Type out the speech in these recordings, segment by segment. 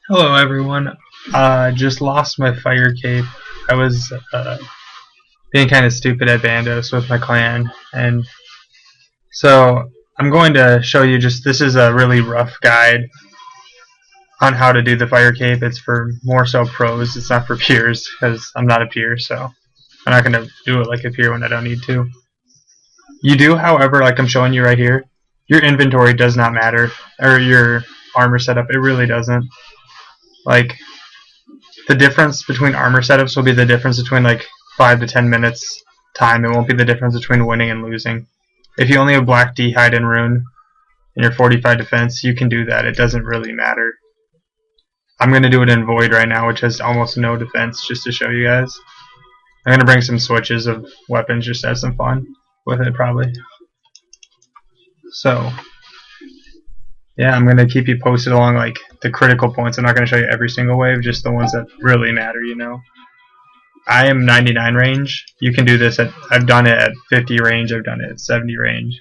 Hello everyone. Just lost my fire cape. I was being kind of stupid at Bandos with my clan, and so I'm going to show you this is a really rough guide on how to do the fire cape. It's for more so pros. It's not for peers because I'm not a peer, so I'm not going to do it like a peer when I don't need to. You do, however, like I'm showing you right here, your inventory does not matter, or your armor setup. It really doesn't. Like, the difference between armor setups will be the difference between like 5 to 10 minutes time. It won't be the difference between winning and losing. If you only have black D, hide, and rune in your 45 defense, you can do that. It doesn't really matter. I'm going to do it in void right now, which has almost no defense, just to show you guys. I'm going to bring some switches of weapons just to have some fun with it, probably. So yeah, I'm going to keep you posted along like the critical points. I'm not going to show you every single wave, just the ones that really matter, you know. I am 99 range. You can do this at, I've done it at 50 range, I've done it at 70 range.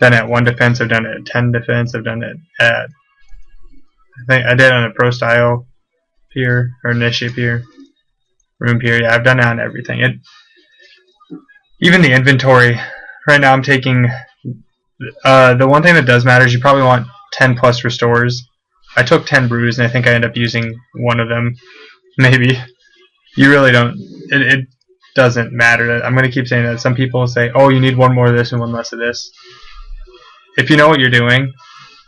Done it at 1 defense, I've done it at 10 defense, I've done it at, I think I did it on a pro style pier, or initiate pier, room pier. Yeah, I've done it on everything. Even the inventory, right now I'm taking, the one thing that does matter is you probably want 10 plus restores. I took 10 brews and I think I end up using one of them. Maybe. You really don't. It doesn't matter. I'm going to keep saying that. Some people say, oh, you need one more of this and one less of this. If you know what you're doing,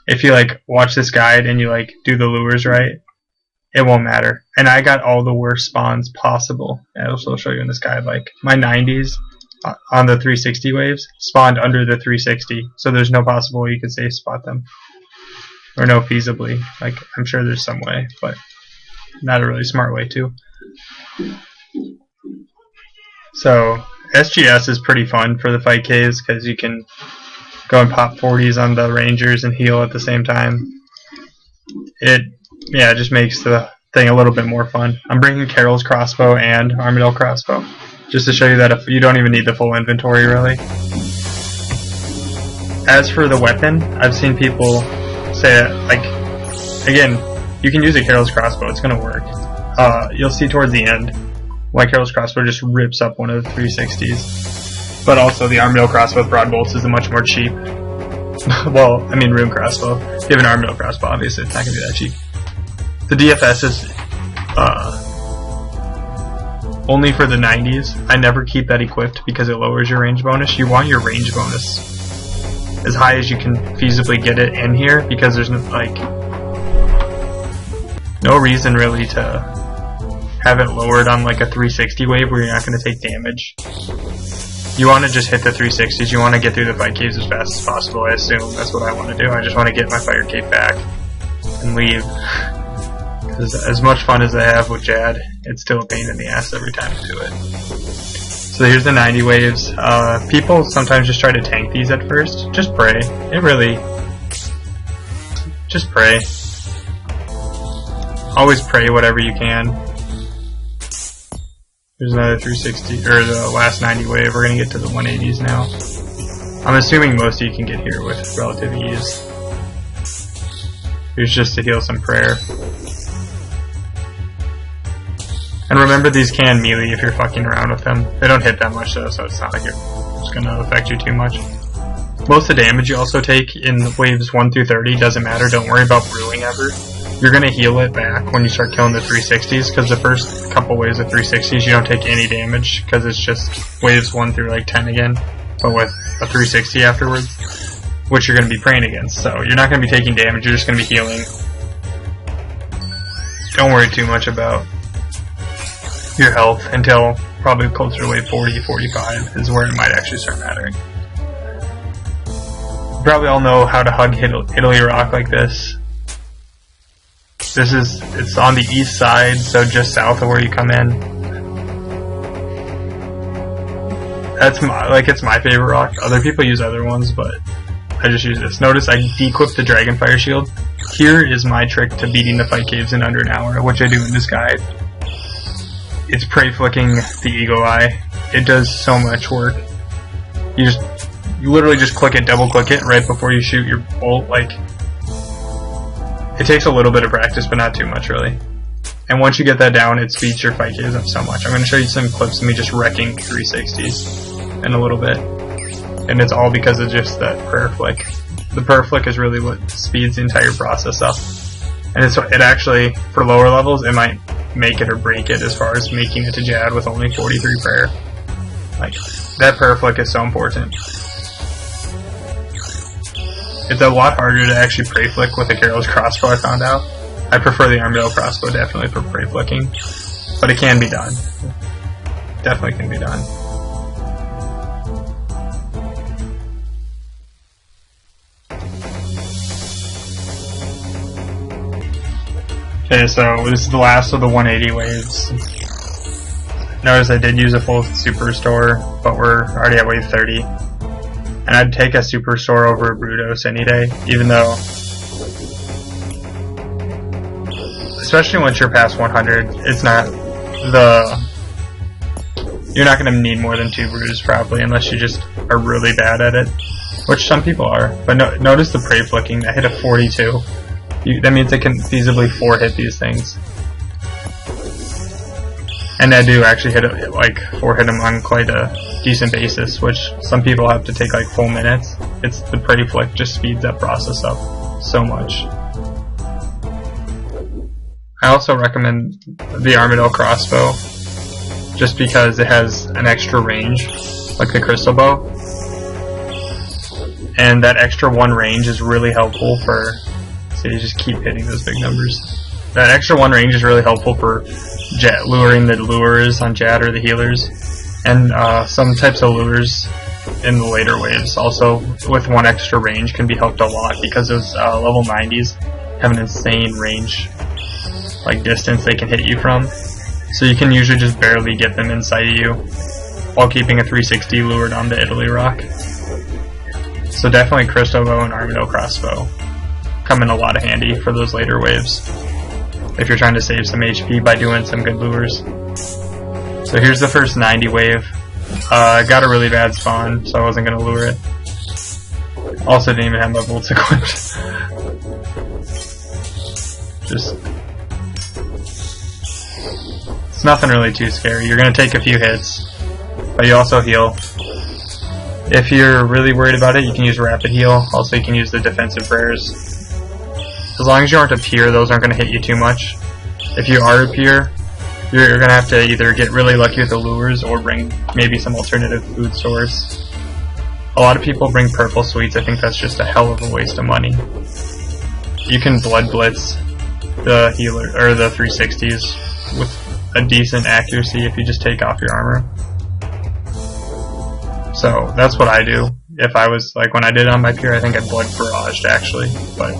if you like watch this guide and you like do the lures right, it won't matter. And I got all the worst spawns possible. I'll also show you in this guide. Like my 90s on the 360 waves spawned under the 360, so there's no possible way you could safe spot them. Or no feasibly. Like, I'm sure there's some way, but not a really smart way to. So, SGS is pretty fun for the fight caves because you can go and pop 40s on the rangers and heal at the same time. It just makes the thing a little bit more fun. I'm bringing Carol's crossbow and Armadyl crossbow just to show you that if you don't even need the full inventory really. As for the weapon, I've seen people say that, like, again, you can use a Carol's crossbow, it's gonna work. You'll see towards the end why Carol's crossbow just rips up one of the 360s. But also the Armadyl crossbow with broad bolts is a much more cheap. Well, I mean rune crossbow. If you have an Armadyl crossbow, obviously it's not gonna be that cheap. The DFS is only for the 90s. I never keep that equipped because it lowers your range bonus. You want your range bonus as high as you can feasibly get it in here, because there's no reason really to have it lowered on like a 360 wave where you're not going to take damage. You want to just hit the 360s. You want to get through the fight caves as fast as possible. I assume that's what I want to do. I just want to get my fire cape back and leave. Because as much fun as I have with Jad, it's still a pain in the ass every time I do it. So here's the 90 waves. People sometimes just try to tank these at first. Just pray. Just pray. Always pray whatever you can. There's another 360, or the last 90 wave. We're going to get to the 180s now. I'm assuming most of you can get here with relative ease. Here's just to heal some prayer. And remember, these can melee if you're fucking around with them. They don't hit that much though, so it's not like it's going to affect you too much. Most of the damage you also take in waves 1 through 30 doesn't matter. Don't worry about brewing ever. You're going to heal it back when you start killing the 360s, because the first couple waves of 360s you don't take any damage, because it's just waves 1 through like 10 again, but with a 360 afterwards, which you're going to be praying against. So you're not going to be taking damage, you're just going to be healing. Don't worry too much about your health until probably closer to wave 40, 45 is where it might actually start mattering. You probably all know how to hug Italy Rock like this. It's on the east side, so just south of where you come in. It's my favorite rock. Other people use other ones, but I just use this. Notice I de-equipped the Dragonfire Shield. Here is my trick to beating the fight caves in under an hour, which I do in this guide. It's prey flicking the Eagle Eye. It does so much work. You literally just click it, double click it right before you shoot your bolt. Like, It takes a little bit of practice, but not too much really. And once you get that down, it speeds your fight caves up so much. I'm going to show you some clips of me just wrecking 360s in a little bit. And it's all because of just that prayer flick. The prayer flick is really what speeds the entire process up. And it actually, for lower levels, it might make it or break it as far as making it to Jad with only 43 prayer. Like, that prayer flick is so important. It's a lot harder to actually pray flick with a Karil's crossbow, I found out. I prefer the Armadillo crossbow definitely for pray flicking, but it can be done. Definitely can be done. Okay, so this is the last of the 180 waves. Notice I did use a full Superstore, but we're already at wave 30. And I'd take a Superstore over a Brutos any day, even though, especially once you're past 100, it's not you're not going to need more than 2 Brutos probably, unless you just are really bad at it, which some people are. But notice the prey flicking, I hit a 42. That means I can feasibly 4-hit these things. And I do actually hit it, like 4-hit them on quite a decent basis, which some people have to take like full minutes. It's the prey flick just speeds that process up so much. I also recommend the Armadillo crossbow, just because it has an extra range, like the crystal bow. And that extra 1 range is really helpful for, so you just keep hitting those big numbers. That extra 1 range is really helpful for luring the lures on Jad or the healers, and some types of lures in the later waves also with 1 extra range can be helped a lot, because those level 90s have an insane range, like distance they can hit you from, so you can usually just barely get them inside of you while keeping a 360 lured on the Italy Rock. So definitely Crystal Bow and Armadillo crossbow come in a lot of handy for those later waves if you're trying to save some HP by doing some good lures. So here's the first 90 wave. I got a really bad spawn, so I wasn't going to lure it. Also didn't even have my bolts equipped. It's nothing really too scary. You're going to take a few hits, but you also heal. If you're really worried about it, you can use rapid heal. Also, you can use the defensive prayers. As long as you aren't a peer, those aren't going to hit you too much. If you are a peer, you're going to have to either get really lucky with the lures or bring maybe some alternative food source. A lot of people bring purple sweets. I think that's just a hell of a waste of money. You can blood blitz the healer or the 360s with a decent accuracy if you just take off your armor. So that's what I do. If I was like when I did it on my peer, I think I blood barraged actually, but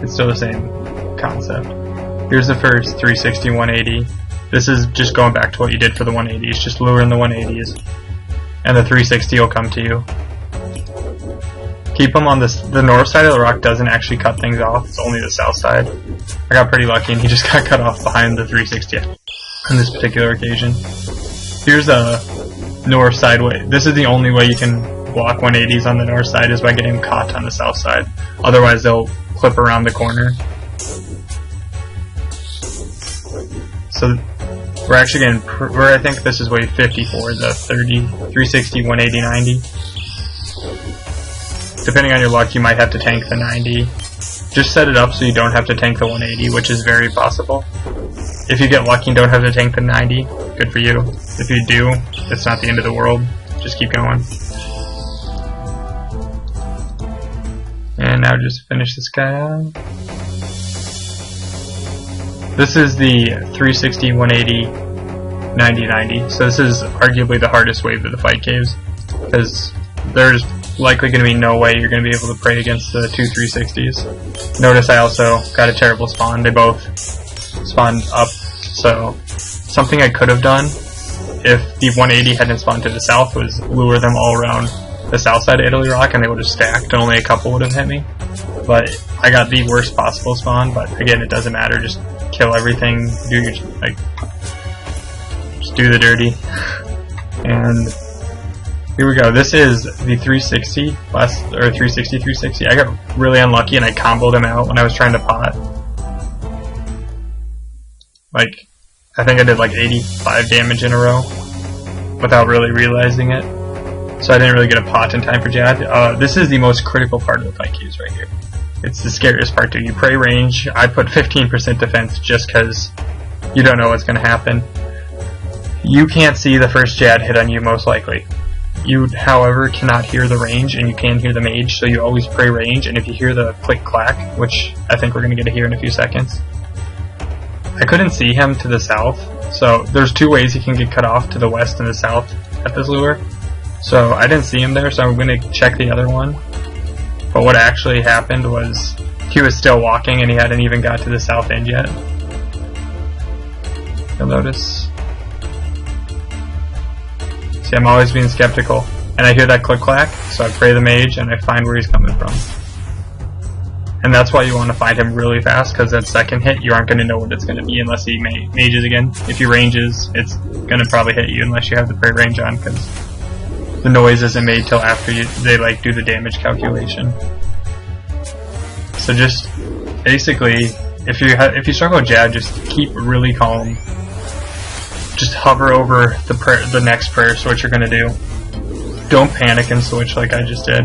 it's still the same concept. Here's the first 360 180. This is just going back to what you did for the 180s, just luring the 180s, and the 360 will come to you. Keep them on the north side of the rock. Doesn't actually cut things off, it's only the south side. I got pretty lucky and he just got cut off behind the 360 on this particular occasion. Here's a north side way. This is the only way you can block 180s on the north side, is by getting caught on the south side. Otherwise they'll clip around the corner. So we're actually getting, I think this is wave 54, the 30, 360, 180, 90. Depending on your luck, you might have to tank the 90. Just set it up so you don't have to tank the 180, which is very possible. If you get lucky and don't have to tank the 90, good for you. If you do, it's not the end of the world. Just keep going. And now just finish this guy out. This is the 360, 180, 90, 90. So this is arguably the hardest wave of the fight caves, because there's likely going to be no way you're going to be able to pray against the two 360s. Notice I also got a terrible spawn. They both spawned up. So something I could have done if the 180 hadn't spawned to the south was lure them all around the south side of Italy Rock and they would have stacked and only a couple would have hit me. But I got the worst possible spawn, but again, it doesn't matter. Just kill everything, do your, just do the dirty. And Here we go. This is the 360 or 360 360. I got really unlucky and I comboed him out when I was trying to pot. Like, I think I did like 85 damage in a row without really realizing it. So I didn't really get a pot in time for Jad. This is the most critical part of the fight queues right here. It's the scariest part too. You pray range. I put 15% defense just because you don't know what's going to happen. You can't see the first Jad hit on you most likely. You, however, cannot hear the range, and you can hear the mage, so you always pray range, and if you hear the click-clack, which I think we're going to get to hear in a few seconds. I couldn't see him to the south, so there's two ways he can get cut off, to the west and the south at this lure. So I didn't see him there, so I'm going to check the other one. But what actually happened was he was still walking, and he hadn't even got to the south end yet. You'll notice. See, I'm always being skeptical. And I hear that click-clack, so I pray the mage, and I find where he's coming from. And that's why you want to find him really fast, because that second hit, you aren't going to know what it's going to be unless he mages again. If he ranges, it's going to probably hit you unless you have the pray range on, because the noise isn't made till after they like do the damage calculation. So just, basically, if you struggle with Jad, just keep really calm. Just hover over the next prayer switch you're going to do. Don't panic and switch like I just did.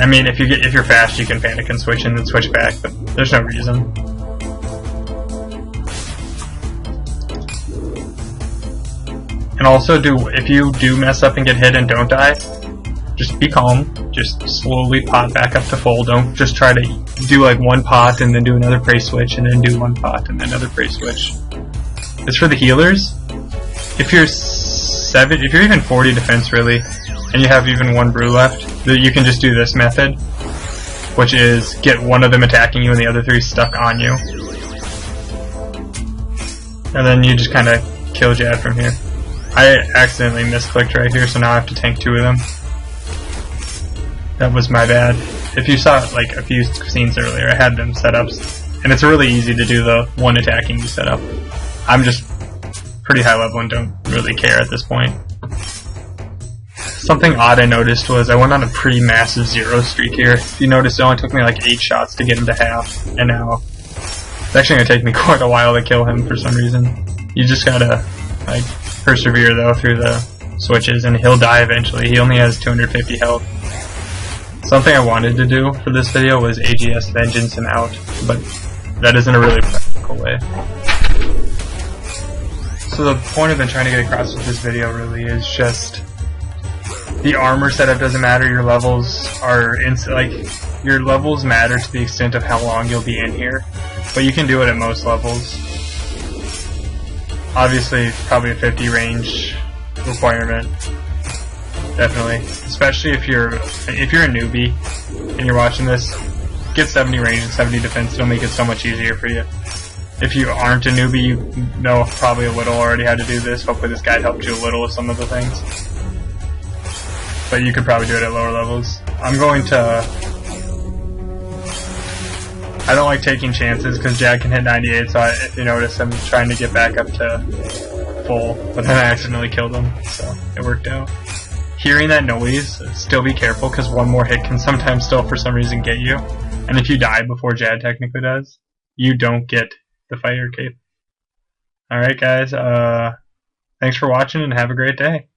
I mean, if you're fast, you can panic and switch and then switch back, but there's no reason. And also, if you do mess up and get hit and don't die, just be calm. Just slowly pot back up to full. Don't just try to do like one pot and then do another pray switch and then do one pot and then another pray switch. It's for the healers. If you're even 40 defense really, and you have even one brew left, you can just do this method, which is get one of them attacking you and the other three stuck on you. And then you just kind of kill Jad from here. I accidentally misclicked right here, so now I have to tank two of them. That was my bad. If you saw like a few scenes earlier, I had them set up, and it's really easy to do the one attacking you set up. I'm just pretty high level and don't really care at this point. Something odd I noticed was I went on a pretty massive zero streak here. If you notice, it only took me like 8 shots to get him to half, and now it's actually going to take me quite a while to kill him for some reason. You just gotta like persevere though through the switches, and he'll die eventually. He only has 250 health. Something I wanted to do for this video was AGS Vengeance him out, but that isn't a really practical way. So the point I've been trying to get across with this video really is just the armor setup doesn't matter. Your levels are your levels matter to the extent of how long you'll be in here, but you can do it at most levels. Obviously, probably a 50 range requirement, definitely. Especially if you're a newbie and you're watching this, get 70 range and 70 defense. It'll make it so much easier for you. If you aren't a newbie, you know probably a little already how to do this. Hopefully this guide helped you a little with some of the things. But you could probably do it at lower levels. I don't like taking chances because Jad can hit 98, so if you notice, I'm trying to get back up to full, but then I accidentally killed him, so it worked out. Hearing that noise, still be careful because one more hit can sometimes still for some reason get you. And if you die before Jad technically does, you don't get the fire cape. Alright guys, thanks for watching and have a great day.